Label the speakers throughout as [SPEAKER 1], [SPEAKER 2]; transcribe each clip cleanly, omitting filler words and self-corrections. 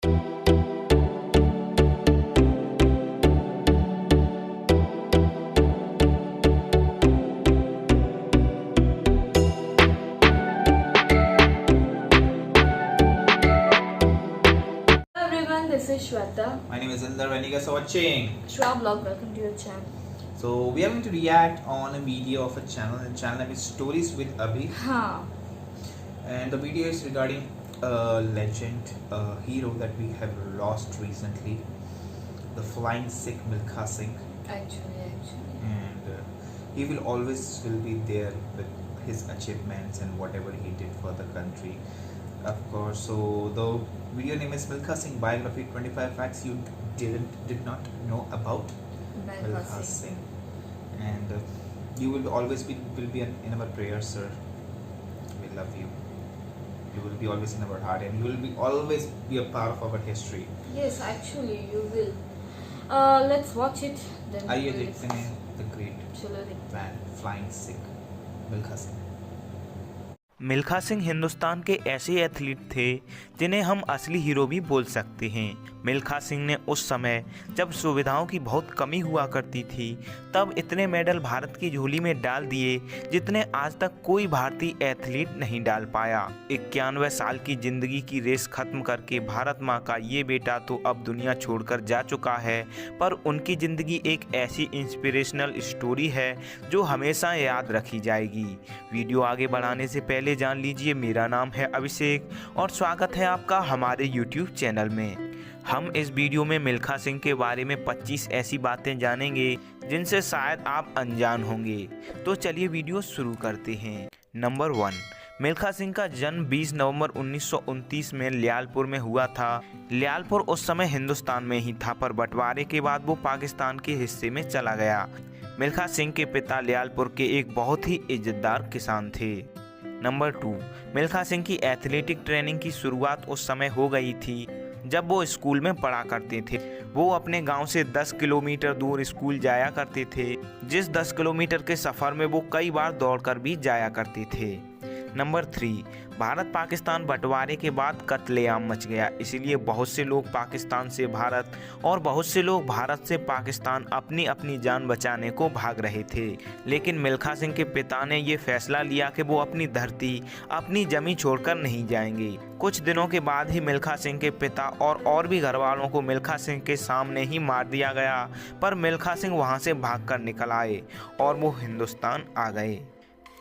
[SPEAKER 1] This is Shweta.
[SPEAKER 2] My name is Inder and you guys are watching
[SPEAKER 1] Shwa Vlog, welcome to your channel.
[SPEAKER 2] So we are going to react on a video of a channel. The channel name is Stories with Abhi.
[SPEAKER 1] Haan.
[SPEAKER 2] And the video is regarding a legend, a hero that we have lost recently, the flying Sikh Milkha Singh.
[SPEAKER 1] Actually.
[SPEAKER 2] And he will always be there with his achievements and whatever he did for the country. Of course, so the video name is Milkha Singh Biography 25 Facts You did not know about Milkha Singh. And you will always be in our prayers, sir. We love you. You will be always in our heart, and you will be always be a part of our history.
[SPEAKER 1] Yes, actually you will. Let's watch it. Then
[SPEAKER 2] आइए देखते हैं the great
[SPEAKER 1] चलो देखते हैं.
[SPEAKER 2] man flying Sikh Milkha Singh.
[SPEAKER 3] Milkha Singh Hindustan के ऐसे athlete थे जिन्हें हम असली हीरो भी बोल सकते हैं। मिल्खा सिंह ने उस समय जब सुविधाओं की बहुत कमी हुआ करती थी तब इतने मेडल भारत की झोली में डाल दिए जितने आज तक कोई भारतीय एथलीट नहीं डाल पाया। 91 साल की जिंदगी की रेस खत्म करके भारत माँ का ये बेटा तो अब दुनिया छोड़कर जा चुका है, पर उनकी ज़िंदगी एक ऐसी इंस्पिरेशनल स्टोरी है जो हमेशा याद रखी जाएगी। वीडियो आगे बढ़ाने से पहले जान लीजिए, मेरा नाम है अभिषेक और स्वागत है आपका हमारे YouTube चैनल में। हम इस वीडियो में मिल्खा सिंह के बारे में 25 ऐसी बातें जानेंगे जिनसे शायद आप अनजान होंगे। तो चलिए वीडियो शुरू करते हैं। नंबर 1, मिल्खा सिंह का जन्म 20 नवंबर 1929 में लियालपुर में हुआ था। लियालपुर उस समय हिंदुस्तान में ही था, पर बंटवारे के बाद वो पाकिस्तान के हिस्से में चला गया। मिल्खा सिंह के पिता लियालपुर के एक बहुत ही इज्जतदार किसान थे। नंबर 2, मिल्खा सिंह की एथलेटिक ट्रेनिंग की शुरुआत उस समय हो गई थी जब वो स्कूल में पढ़ा करते थे। वो अपने गांव से 10 किलोमीटर दूर स्कूल जाया करते थे, जिस 10 किलोमीटर के सफ़र में वो कई बार दौड़कर भी जाया करते थे। नंबर 3, भारत पाकिस्तान बंटवारे के बाद कत्लेआम मच गया, इसलिए बहुत से लोग पाकिस्तान से भारत और बहुत से लोग भारत से पाकिस्तान अपनी अपनी जान बचाने को भाग रहे थे। लेकिन मिल्खा सिंह के पिता ने ये फैसला लिया कि वो अपनी धरती, अपनी जमीन छोड़कर नहीं जाएंगे। कुछ दिनों के बाद ही मिल्खा सिंह के पिता और भी घरवालों को मिल्खा सिंह के सामने ही मार दिया गया, पर मिल्खा सिंह वहाँ से भागकर निकल आए और वो हिंदुस्तान आ गए।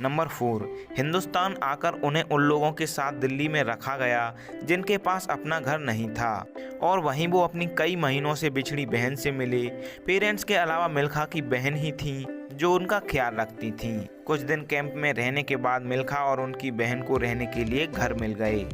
[SPEAKER 3] नंबर 4, हिंदुस्तान आकर उन्हें उन लोगों के साथ दिल्ली में रखा गया जिनके पास अपना घर नहीं था, और वहीं वो अपनी कई महीनों से बिछड़ी बहन से मिले। पेरेंट्स के अलावा मिल्खा की बहन ही थी जो उनका ख्याल रखती थी। कुछ दिन कैंप में रहने के बाद मिल्खा और उनकी बहन को रहने के लिए घर मिल गए।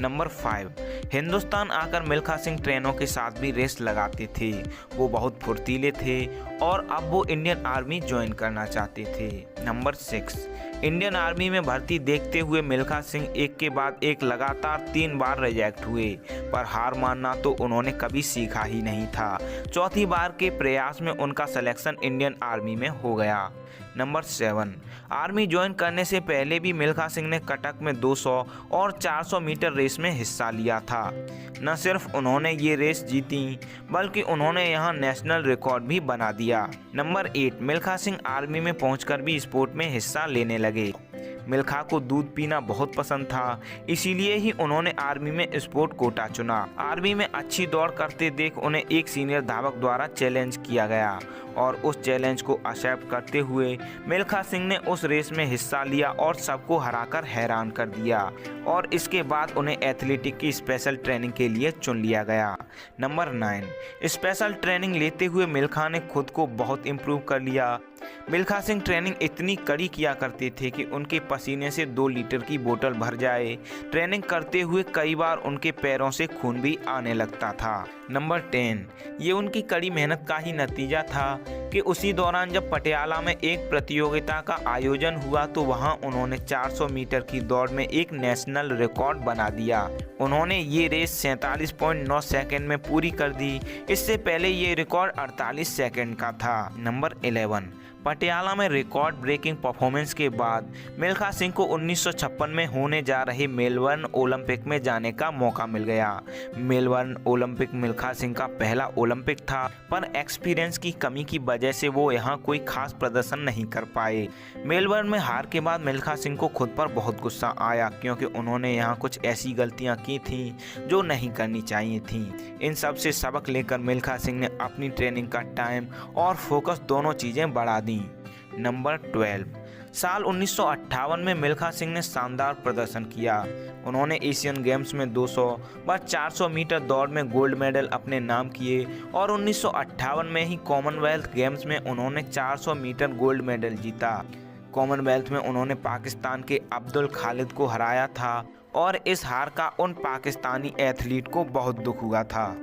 [SPEAKER 3] नंबर 5, हिंदुस्तान आकर मिल्खा सिंह ट्रेनों के साथ भी रेस लगाते थे। वो बहुत फुर्तीले थे और अब वो इंडियन आर्मी ज्वाइन करना चाहते थे। नंबर 6, इंडियन आर्मी में भर्ती देखते हुए मिल्खा सिंह एक के बाद एक लगातार 3 बार रिजेक्ट हुए, पर हार मानना तो उन्होंने कभी सीखा ही नहीं था। चौथी बार के प्रयास में उनका सिलेक्शन इंडियन आर्मी में हो गया। नंबर 7, आर्मी ज्वाइन करने से पहले भी मिल्खा सिंह ने कटक में 200 और 400 मीटर रेस में हिस्सा लिया था। न सिर्फ उन्होंने ये रेस जीती, बल्कि उन्होंने यहाँ नेशनल रिकॉर्ड भी बना दिया। नंबर 8, मिल्खा सिंह आर्मी में पहुंचकर भी स्पोर्ट में हिस्सा लेने लगे। मिल्खा को दूध पीना बहुत पसंद था, इसीलिए ही उन्होंने आर्मी में स्पोर्ट कोटा चुना। आर्मी में अच्छी दौड़ करते देख उन्हें एक सीनियर धावक द्वारा चैलेंज किया गया और उस चैलेंज को एक्सेप्ट करते हुए मिल्खा सिंह ने उस रेस में हिस्सा लिया और सबको हराकर हैरान कर दिया, और इसके बाद उन्हें एथलेटिक की स्पेशल ट्रेनिंग के लिए चुन लिया गया। नंबर 9, स्पेशल ट्रेनिंग लेते हुए मिल्खा ने खुद को बहुत इम्प्रूव कर लिया। मिल्खा सिंह ट्रेनिंग इतनी कड़ी किया करते थे कि उनके पसीने से 2 लीटर की बोतल भर जाए। ट्रेनिंग करते हुए कई बार उनके पैरों से खून भी आने लगता था। नंबर 10, ये उनकी कड़ी मेहनत का ही नतीजा था कि उसी दौरान जब पटियाला में एक प्रतियोगिता का आयोजन हुआ तो वहां उन्होंने 400 मीटर की दौड़ में एक नेशनल रिकॉर्ड बना दिया। उन्होंने ये रेस 47.9 सेकंड में पूरी कर दी। इससे पहले ये रिकॉर्ड 48 सेकंड का था। नंबर 11, पटियाला में रिकॉर्ड ब्रेकिंग परफॉर्मेंस के बाद मिल्खा सिंह को 1956 में होने जा रहे मेलबर्न ओलंपिक में जाने का मौका मिल गया। मेलबर्न ओलंपिक मिल्खा सिंह का पहला ओलंपिक था, पर एक्सपीरियंस की कमी की वजह से वो यहाँ कोई खास प्रदर्शन नहीं कर पाए। मेलबर्न में हार के बाद मिल्खा सिंह को खुद पर बहुत गुस्सा आया, क्योंकि उन्होंने यहाँ कुछ ऐसी गलतियाँ की थीं जो नहीं करनी चाहिए थीं। इन सब से सबक लेकर मिल्खा सिंह ने अपनी ट्रेनिंग का टाइम और फोकस दोनों चीज़ें बढ़ा दी। नंबर 12, साल 1958 में मिल्खा सिंह ने शानदार प्रदर्शन किया। उन्होंने एशियन गेम्स में 200 व 400 मीटर दौड़ में गोल्ड मेडल अपने नाम किए और 1958 में ही कॉमनवेल्थ गेम्स में उन्होंने 400 मीटर गोल्ड मेडल जीता। कॉमनवेल्थ में उन्होंने पाकिस्तान के अब्दुल खालिद को हराया था और इस हार का उन पाकिस्तानी एथलीट को बहुत दुख हुआ था।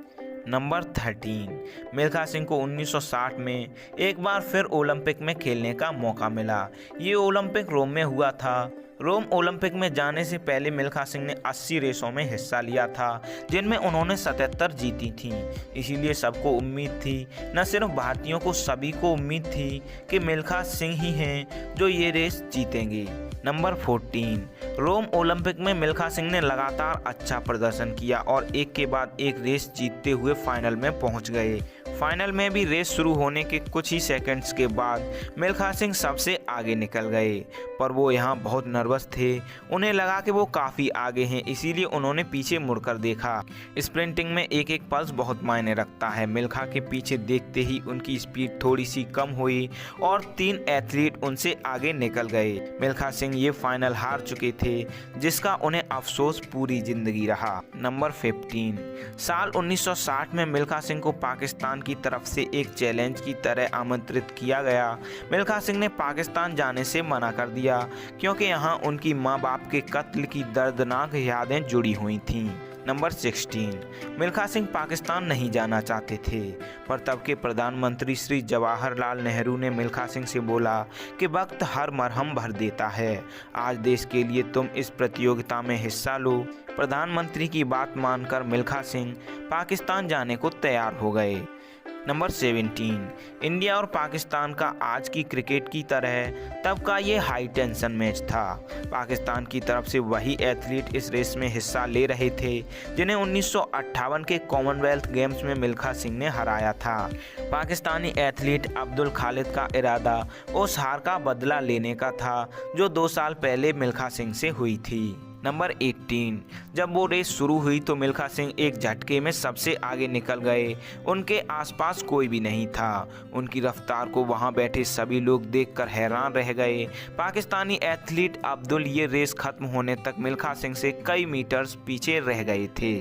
[SPEAKER 3] नंबर 13, मिल्खा सिंह को 1960 में एक बार फिर ओलंपिक में खेलने का मौका मिला। ये ओलंपिक रोम में हुआ था। रोम ओलंपिक में जाने से पहले मिल्खा सिंह ने 80 रेसों में हिस्सा लिया था, जिनमें उन्होंने 77 जीती थीं। इसीलिए सबको उम्मीद थी, न सिर्फ भारतीयों को, सभी को उम्मीद थी कि मिल्खा सिंह ही हैं जो ये रेस जीतेंगे। नंबर 14, रोम ओलंपिक में मिल्खा सिंह ने लगातार अच्छा प्रदर्शन किया और एक के बाद एक रेस जीतते हुए फाइनल में पहुंच गए। फाइनल में भी रेस शुरू होने के कुछ ही सेकंड्स के बाद मिल्खा सिंह सबसे आगे निकल गए, पर वो यहाँ बहुत नर्वस थे। उन्हें लगा कि वो काफ़ी आगे हैं, इसीलिए उन्होंने पीछे मुड़कर देखा। स्प्रिंटिंग में एक एक पल्स बहुत मायने रखता है। मिल्खा के पीछे देखते ही उनकी स्पीड थोड़ी सी कम हुई और 3 एथलीट उनसे आगे निकल गए। मिल्खा सिंह ये फाइनल हार चुके थे, जिसका उन्हें अफसोस पूरी जिंदगी रहा। नंबर 15, साल 1960 में मिल्खा सिंह को पाकिस्तान की तरफ से एक चैलेंज की तरह आमंत्रित किया गया। मिल्खा सिंह ने पाकिस्तान जाने से मना कर दिया, क्योंकि यहाँ उनकी माँ बाप के कत्ल की दर्दनाक यादें जुड़ी हुई थीं। नंबर 16, मिल्खा सिंह पाकिस्तान नहीं जाना चाहते थे, पर तब के प्रधानमंत्री श्री जवाहरलाल नेहरू ने मिल्खा सिंह से बोला कि वक्त हर मरहम भर देता है, आज देश के लिए तुम इस प्रतियोगिता में हिस्सा लो। प्रधानमंत्री की बात मानकर मिल्खा सिंह पाकिस्तान जाने को तैयार हो गए। नंबर 17, इंडिया और पाकिस्तान का आज की क्रिकेट की तरह तब का ये हाई टेंशन मैच था। पाकिस्तान की तरफ से वही एथलीट इस रेस में हिस्सा ले रहे थे जिन्हें 1958 के कॉमनवेल्थ गेम्स में मिल्खा सिंह ने हराया था। पाकिस्तानी एथलीट अब्दुल खालिद का इरादा उस हार का बदला लेने का था जो 2 साल पहले मिल्खा सिंह से हुई थी। नंबर 18, जब वो रेस शुरू हुई तो मिल्खा सिंह एक झटके में सबसे आगे निकल गए। उनके आसपास कोई भी नहीं था। उनकी रफ्तार को वहां बैठे सभी लोग देखकर हैरान रह गए। पाकिस्तानी एथलीट अब्दुल ये रेस खत्म होने तक मिल्खा सिंह से कई मीटर्स पीछे रह गए थे।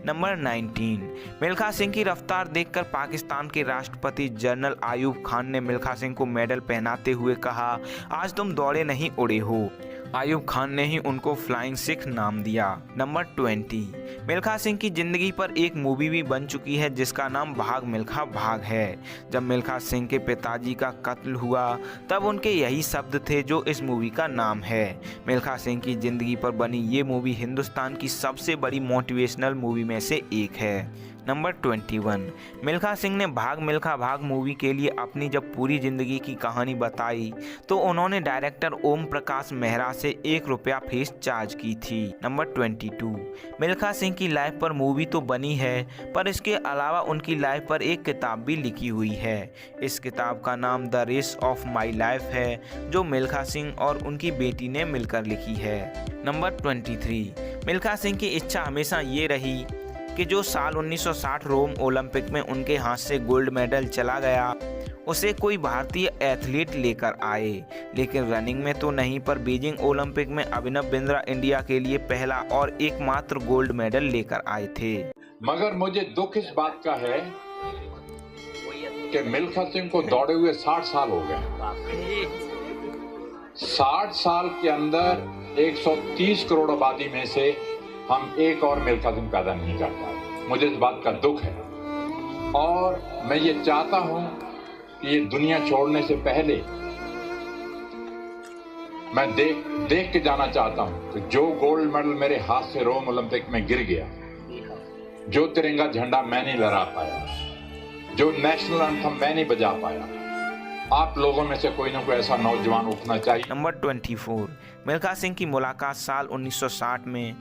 [SPEAKER 3] नंबर 19, मिल्खा सिंह की रफ्तार देखकर पाकिस्तान के राष्ट्रपति जनरल आयूब खान ने मिल्खा सिंह को मेडल पहनाते हुए कहा, आज तुम दौड़े नहीं उड़े हो। आयूब खान ने ही उनको फ्लाइंग सिख नाम दिया। नंबर 20, मिल्खा सिंह की जिंदगी पर एक मूवी भी बन चुकी है जिसका नाम भाग मिल्खा भाग है। जब मिल्खा सिंह के पिताजी का कत्ल हुआ तब उनके यही शब्द थे जो इस मूवी का नाम है। मिल्खा सिंह की जिंदगी पर बनी ये मूवी हिंदुस्तान की सबसे बड़ी मोटिवेशनल मूवी में से एक है। नंबर 21, मिल्खा सिंह ने भाग मिल्खा भाग मूवी के लिए अपनी जब पूरी ज़िंदगी की कहानी बताई तो उन्होंने डायरेक्टर ओम प्रकाश मेहरा से 1 रुपया फीस चार्ज की थी। नंबर 22, मिल्खा सिंह की लाइफ पर मूवी तो बनी है, पर इसके अलावा उनकी लाइफ पर एक किताब भी लिखी हुई है। इस किताब का नाम the race of my life है, जो मिल्खा सिंह और उनकी बेटी ने मिलकर लिखी है। नंबर 23, मिल्खा सिंह की इच्छा हमेशा ये रही कि जो साल 1960 रोम ओलंपिक में उनके हाथ से गोल्ड मेडल चला गया उसे कोई भारतीय एथलीट लेकर आए, लेकिन रनिंग में तो नहीं पर बीजिंग ओलंपिक में अभिनव बिंद्रा इंडिया के लिए पहला और एकमात्र गोल्ड मेडल लेकर आए थे।
[SPEAKER 4] मगर मुझे दुख इस बात का है कि मिल्खा सिंह को दौड़े हुए 60 साल हो गए। 60 साल के अंदर 130 करोड़ आबादी में से हम एक और मिल्खा सिंह पैदा नहीं कर पाए। मुझे इस बात का दुख है और मैं ये चाहता हूं कि ये दुनिया छोड़ने से पहले मैं देख के जाना चाहता हूं कि जो गोल्ड मेडल मेरे हाथ से रोम ओलंपिक में गिर गया, जो तिरंगा झंडा मैं नहीं लहरा पाया, जो नेशनल एंथम मैं नहीं बजा पाया, आप लोगों में से कोई ना कोई ऐसा नौजवान उठना चाहिए।
[SPEAKER 3] नंबर 24, मिल्खा सिंह की मुलाकात साल 1960 में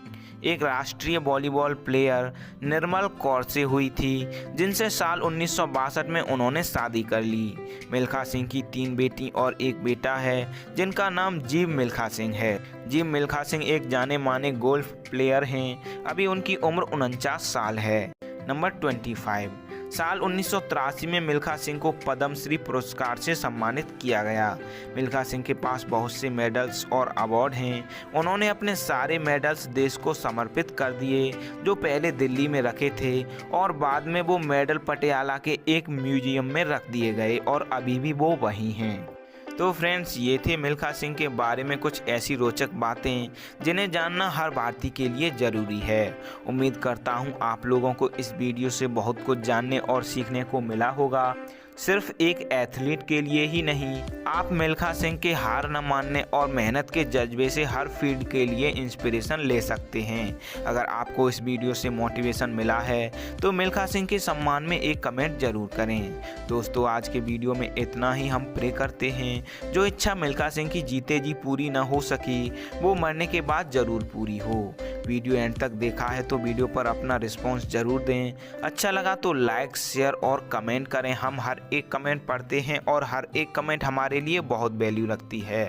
[SPEAKER 3] एक राष्ट्रीय वॉलीबॉल प्लेयर निर्मल कौर से हुई थी, जिनसे साल 1962 में उन्होंने शादी कर ली। मिल्खा सिंह की 3 बेटी और 1 बेटा है, जिनका नाम जीव मिल्खा सिंह है। जीव मिल्खा सिंह एक जाने माने गोल्फ प्लेयर हैं। अभी उनकी उम्र 49 साल है। नंबर 25, साल 1983 में मिल्खा सिंह को पद्मश्री पुरस्कार से सम्मानित किया गया। मिल्खा सिंह के पास बहुत से मेडल्स और अवार्ड हैं। उन्होंने अपने सारे मेडल्स देश को समर्पित कर दिए, जो पहले दिल्ली में रखे थे और बाद में वो मेडल पटियाला के एक म्यूजियम में रख दिए गए और अभी भी वो वहीं हैं। तो फ्रेंड्स, ये थे मिल्खा सिंह के बारे में कुछ ऐसी रोचक बातें जिन्हें जानना हर भारतीय के लिए ज़रूरी है। उम्मीद करता हूँ आप लोगों को इस वीडियो से बहुत कुछ जानने और सीखने को मिला होगा। सिर्फ एक एथलीट के लिए ही नहीं, आप मिल्खा सिंह के हार न मानने और मेहनत के जज्बे से हर फील्ड के लिए इंस्पिरेशन ले सकते हैं। अगर आपको इस वीडियो से मोटिवेशन मिला है तो मिल्खा सिंह के सम्मान में एक कमेंट जरूर करें। दोस्तों, आज के वीडियो में इतना ही। हम प्रे करते हैं जो इच्छा मिल्खा सिंह की जीते जी पूरी न हो सकी, वो मरने के बाद ज़रूर पूरी हो। वीडियो एंड तक देखा है तो वीडियो पर अपना रिस्पॉन्स ज़रूर दें। अच्छा लगा तो लाइक, शेयर और कमेंट करें। हम हर एक कमेंट पढ़ते हैं और हर एक कमेंट हमारे लिए बहुत वैल्यू रखती है।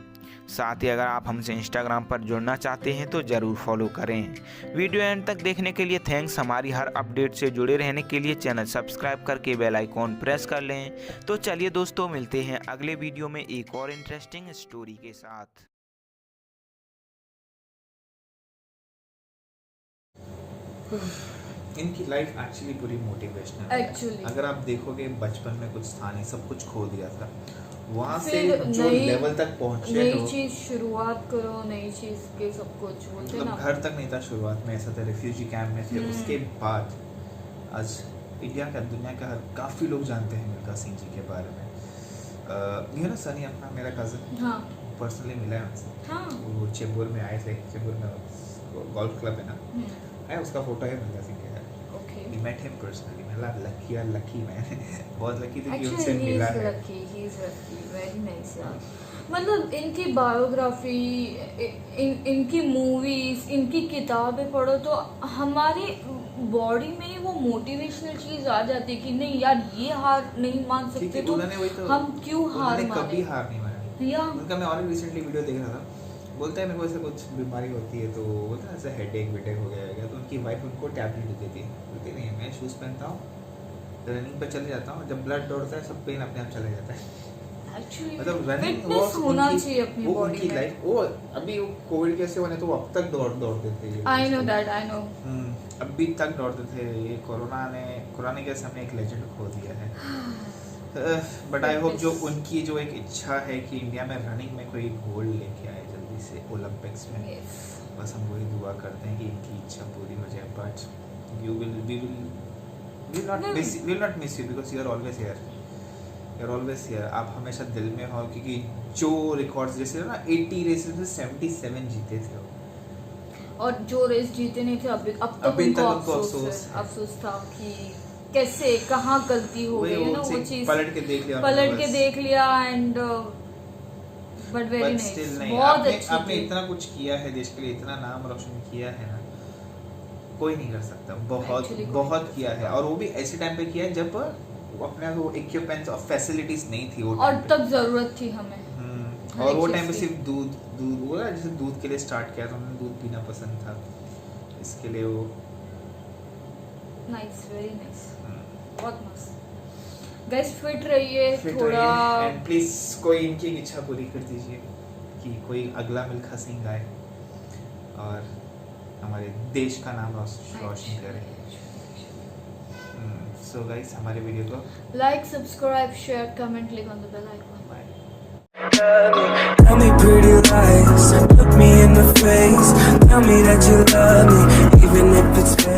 [SPEAKER 3] साथ ही अगर आप हमसे इंस्टाग्राम पर जुड़ना चाहते हैं तो ज़रूर फॉलो करें। वीडियो एंड तक देखने के लिए थैंक्स। हमारी हर अपडेट से जुड़े रहने के लिए चैनल सब्सक्राइब करके बेल आइकॉन प्रेस कर लें। तो चलिए दोस्तों, मिलते हैं अगले वीडियो में एक और इंटरेस्टिंग स्टोरी के साथ।
[SPEAKER 2] इनकी लाइफ एक्चुअली पूरी मोटिवेशनल है। अगर आप देखोगे, बचपन में कुछ था नहीं, सब कुछ खो दिया था। वहाँ से जो लेवल तक पहुँचे,
[SPEAKER 1] नई चीज शुरुआत करो, नई चीज के सब कुछ बोलते
[SPEAKER 2] मतलब
[SPEAKER 1] ना।
[SPEAKER 2] घर तक नहीं था शुरुआत में, ऐसा था। रिफ्यूजी कैंप में थे। उसके बाद आज इंडिया का, दुनिया का काफ़ी लोग जानते हैं मिल्खा सिंह जी के बारे में। ये ना सनी अपना, मेरा कज़न,
[SPEAKER 1] हाँ,
[SPEAKER 2] पर्सनली मिला है उनसे।
[SPEAKER 1] हाँ,
[SPEAKER 2] वो चेंबूर में आए थे। चेंबूर में गोल्फ क्लब है ना, है, उसका फोटो है मिल्खा सिंह का।
[SPEAKER 1] okay.
[SPEAKER 2] We met him personally. मतलब लकी मैंने बहुत लकी थी कि
[SPEAKER 1] Actually,
[SPEAKER 2] उनसे
[SPEAKER 1] he
[SPEAKER 2] मिला
[SPEAKER 1] is
[SPEAKER 2] है।
[SPEAKER 1] lucky. He is lucky. Very nice यार। मतलब इनकी बायोग्राफी, इनकी मूवीज, इनकी किताबें पढ़ो तो हमारे बॉडी में वो मोटिवेशनल चीज आ जाती है कि नहीं यार, ये हार नहीं मान सकते तो हम क्यों हार माने।
[SPEAKER 2] कभी हार नहीं माना।
[SPEAKER 1] या
[SPEAKER 2] उनका मैं और रिसेंटली वीडियो देख रहा था। बोलता है मेरे को ऐसे कुछ बीमारी होती है, तो बोलता है ऐसे हेडेक वेडेक हो गया, तो उनकी वाइफ उनको टैबलेट देती है। बोलती नहीं, मैं शूज़ पहनता हूँ, रनिंग पर चले जाता हूँ, जब ब्लड दौड़ता है सब पेन अपने आप चले जाता है। मतलब रनिंग
[SPEAKER 1] होना चाहिए अपनी
[SPEAKER 2] वो
[SPEAKER 1] बॉडी
[SPEAKER 2] उनकी
[SPEAKER 1] में।
[SPEAKER 2] लाइफ। वो अभी कोविड कैसे होने, तो वो अब तक दौड़ते थे।
[SPEAKER 1] I know that, I know.
[SPEAKER 2] अभी तक दौड़ते थे। ये कोरोना के समय एक लेजेंड खो दिया है। बट आई होप जो उनकी जो एक इच्छा है कि इंडिया में रनिंग में कोई गोल्ड लेके आए जल्दी से ओलंपिक्स में।
[SPEAKER 1] Yes.
[SPEAKER 2] बस हम वही दुआ करते हैं कि इनकी इच्छा पूरी हो जाए। But we will not miss you because you are always here. You are always here. आप हमेशा दिल में हो, क्योंकि जो रिकॉर्ड्स जैसे ना 80 रेसेस में 77 जीते थे
[SPEAKER 1] और जो रेस जीते नहीं थे अब तक उनको अफसोस था कि कैसे, कहाँ गलती हो गई ना, वो चीज
[SPEAKER 2] पलट के देख लिया
[SPEAKER 1] एंड बट वेरी नाइस। बहुत अच्छी
[SPEAKER 2] आपने इतना कुछ किया है देश के लिए, इतना नाम रोशन किया है ना, कोई नहीं कर सकता। बहुत किया है, और वो भी ऐसे टाइम पे किया है जब अपने वो इक्विपमेंट्स और फैसिलिटीज नहीं थी वो,
[SPEAKER 1] और तब जरूरत थी हमें।
[SPEAKER 2] और वो टाइम पे सिर्फ दूध वो ना, जैसे दूध के लिए स्टार्ट किया था उन्होंने, दूध पीना पसंद था, इसके लिए वो
[SPEAKER 1] नाइस, वेरी नाइस, बहुत मस्त। गाइस फिट रहिए थोड़ा,
[SPEAKER 2] एंड प्लीज कोई इनकी इच्छा पूरी कर दीजिए कि कोई अगला मिल्खा सिंह आए और हमारे देश का नाम रोशन करे। सो गाइस, हमारे वीडियो को
[SPEAKER 1] like, subscribe, share, comment, click on the bell icon.
[SPEAKER 5] Tell me pretty lies, look me in the face, tell me that you love me, even if it's fake.